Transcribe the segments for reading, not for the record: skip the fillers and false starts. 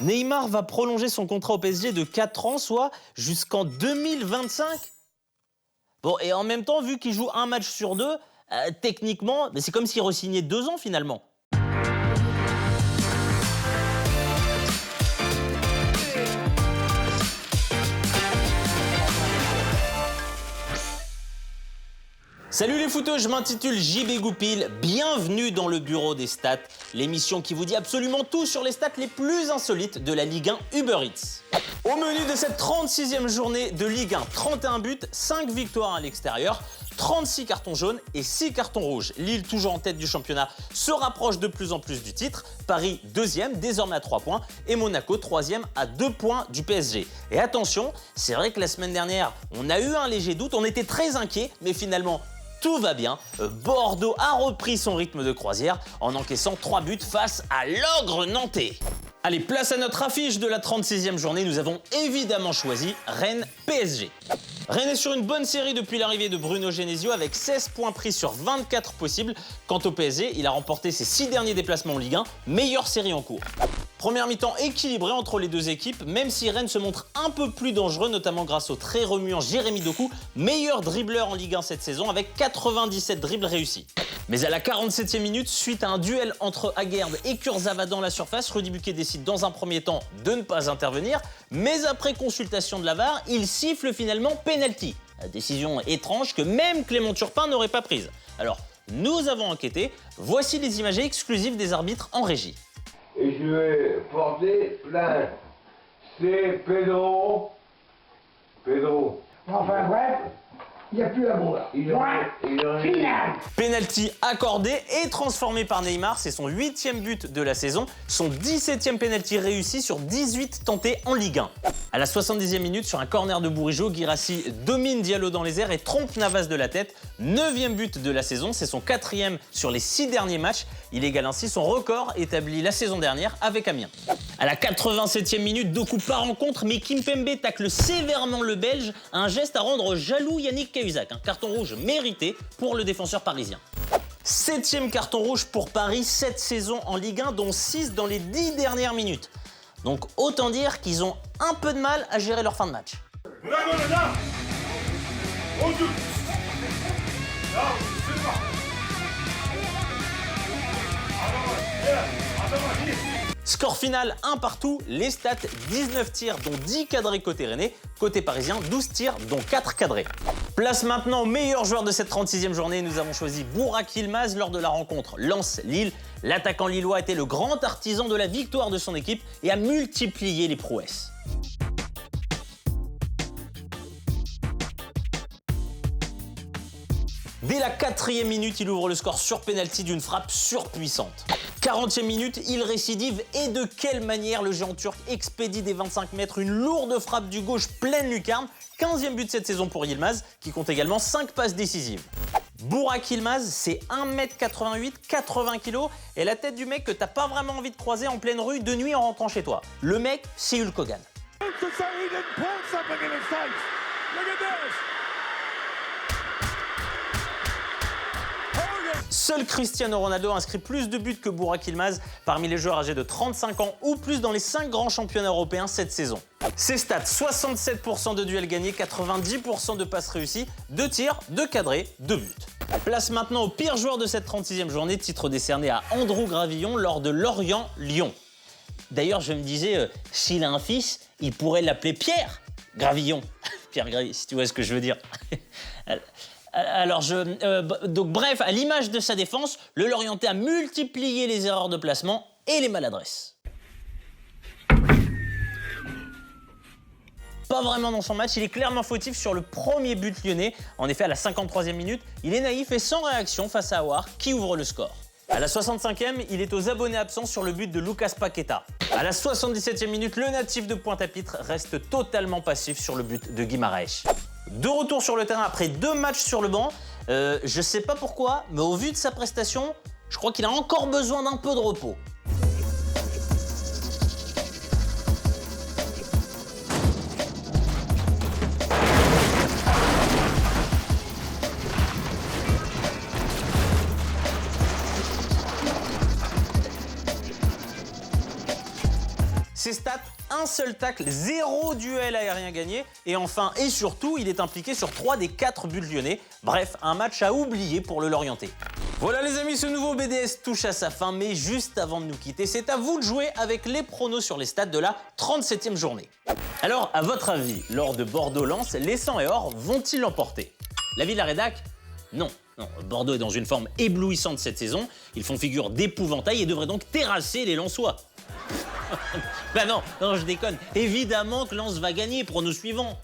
Neymar va prolonger son contrat au PSG de 4 ans, soit jusqu'en 2025. Bon, et en même temps, vu qu'il joue un match sur deux, techniquement, c'est comme s'il re-signait 2 ans finalement. Salut les footeux, je m'intitule JB Goupil, bienvenue dans le bureau des stats, l'émission qui vous dit absolument tout sur les stats les plus insolites de la Ligue 1 Uber Eats. Au menu de cette 36e journée de Ligue 1, 31 buts, 5 victoires à l'extérieur, 36 cartons jaunes et 6 cartons rouges. Lille, toujours en tête du championnat, se rapproche de plus en plus du titre. Paris, 2e, désormais à 3 points. Et Monaco, 3e, à 2 points du PSG. Et attention, c'est vrai que la semaine dernière, on a eu un léger doute, on était très inquiets, mais finalement, tout va bien. Bordeaux a repris son rythme de croisière en encaissant 3 buts face à l'ogre nantais. Allez, place à notre affiche de la 36e journée. Nous avons évidemment choisi Rennes-PSG. Rennes est sur une bonne série depuis l'arrivée de Bruno Genesio avec 16 points pris sur 24 possibles. Quant au PSG, il a remporté ses 6 derniers déplacements en Ligue 1, meilleure série en cours. Première mi-temps équilibrée entre les deux équipes, même si Rennes se montre un peu plus dangereux, notamment grâce au très remuant Jérémy Doku, meilleur dribbleur en Ligue 1 cette saison avec 97 dribbles réussis. Mais à la 47e minute, suite à un duel entre Aguerd et Kurzawa dans la surface, Rudy Buquet décide dans un premier temps de ne pas intervenir, mais après consultation de la VAR, il siffle finalement penalty. Décision étrange que même Clément Turpin n'aurait pas prise. Alors, nous avons enquêté, voici les images exclusives des arbitres en régie. Et je vais porter plainte. C'est Pedro. Enfin bref, il n'y a plus l'amour là. Final. Penalty accordé et transformé par Neymar, c'est son 8e but de la saison, son 17e penalty réussi sur 18 tentés en Ligue 1. À la 70e minute, sur un corner de Bourigeaud, Guirassy domine Diallo dans les airs et trompe Navas de la tête. 9e but de la saison, c'est son 4e sur les 6 derniers matchs. Il égale ainsi son record établi la saison dernière avec Amiens. À la 87e minute, Doku part en contre, mais Kimpembe tacle sévèrement le Belge, un geste à rendre jaloux Yannick Cahuzac. Un carton rouge mérité pour le défenseur parisien. 7e carton rouge pour Paris cette saison en Ligue 1, dont 6 dans les 10 dernières minutes. Donc autant dire qu'ils ont un peu de mal à gérer leur fin de match. Score final 1 partout, les stats 19 tirs dont 10 cadrés côté rennais, côté parisien 12 tirs dont 4 cadrés. Place maintenant au meilleur joueur de cette 36e journée, nous avons choisi Burak Yılmaz lors de la rencontre Lens-Lille. L'attaquant lillois était le grand artisan de la victoire de son équipe et a multiplié les prouesses. Dès la 4e minute, il ouvre le score sur pénalty d'une frappe surpuissante. 40e minute, il récidive et de quelle manière le géant turc expédie des 25 mètres une lourde frappe du gauche pleine lucarne. 15e but de cette saison pour Yılmaz qui compte également 5 passes décisives. Burak Yılmaz, c'est 1m88, 80 kg et la tête du mec que t'as pas vraiment envie de croiser en pleine rue de nuit en rentrant chez toi. Le mec, c'est Hulk Hogan. Seul Cristiano Ronaldo inscrit plus de buts que Burak Yılmaz parmi les joueurs âgés de 35 ans ou plus dans les 5 grands championnats européens cette saison. Ses stats, 67% de duels gagnés, 90% de passes réussies, 2 tirs, 2 cadrés, 2 buts. Place maintenant au pire joueur de cette 36e journée, titre décerné à Andrew Gravillon lors de Lorient-Lyon. D'ailleurs, je me disais, s'il a un fils, il pourrait l'appeler Pierre Gravillon. Pierre Gravillon, si tu vois ce que je veux dire. Alors, donc bref, à l'image de sa défense, le Lorientais a multiplié les erreurs de placement et les maladresses. Pas vraiment dans son match, il est clairement fautif sur le premier but lyonnais. En effet, à la 53e minute, il est naïf et sans réaction face à Aouar qui ouvre le score. À la 65e, il est aux abonnés absents sur le but de Lucas Paqueta. À la 77e minute, le natif de Pointe-à-Pitre reste totalement passif sur le but de Guimaraes. De retour sur le terrain après 2 matchs sur le banc, je sais pas pourquoi, mais au vu de sa prestation, je crois qu'il a encore besoin d'un peu de repos. Ses stats, un seul tacle, 0 duel aérien gagné. Et enfin, et surtout, il est impliqué sur 3 des 4 buts lyonnais. Bref, un match à oublier pour le Lorientais. Voilà les amis, ce nouveau BDS touche à sa fin. Mais juste avant de nous quitter, c'est à vous de jouer avec les pronos sur les stats de la 37e journée. Alors, à votre avis, lors de Bordeaux-Lens, les 100 et or vont-ils l'emporter? L'avis de la rédac? Non. Non, Bordeaux est dans une forme éblouissante cette saison. Ils font figure d'épouvantail et devraient donc terrasser les Lensois. Bah non, je déconne. Évidemment que Lens va gagner pour nos suivants.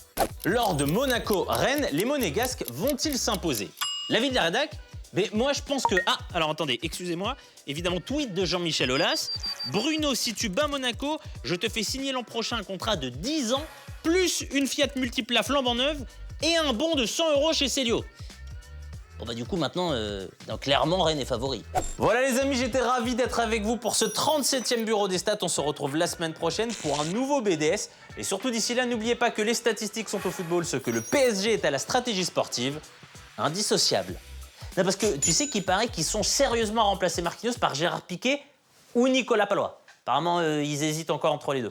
Lors de Monaco-Rennes, les Monégasques vont-ils s'imposer? L'avis de la rédac? Mais moi je pense que... Ah, alors attendez, excusez-moi. Évidemment, tweet de Jean-Michel Aulas. Bruno, si tu bats Monaco, je te fais signer l'an prochain un contrat de 10 ans, plus une Fiat Multipla flambant neuve et un bon de 100 € chez Célio. Bon bah du coup maintenant, clairement Rennes est favori. Voilà les amis, j'étais ravi d'être avec vous pour ce 37e bureau des stats. On se retrouve la semaine prochaine pour un nouveau BDS. Et surtout d'ici là, n'oubliez pas que les statistiques sont au football ce que le PSG est à la stratégie sportive. Indissociable. Non parce que tu sais qu'il paraît qu'ils sont sérieusement à remplacer Marquinhos par Gérard Piqué ou Nicolas Palois. Apparemment, ils hésitent encore entre les deux.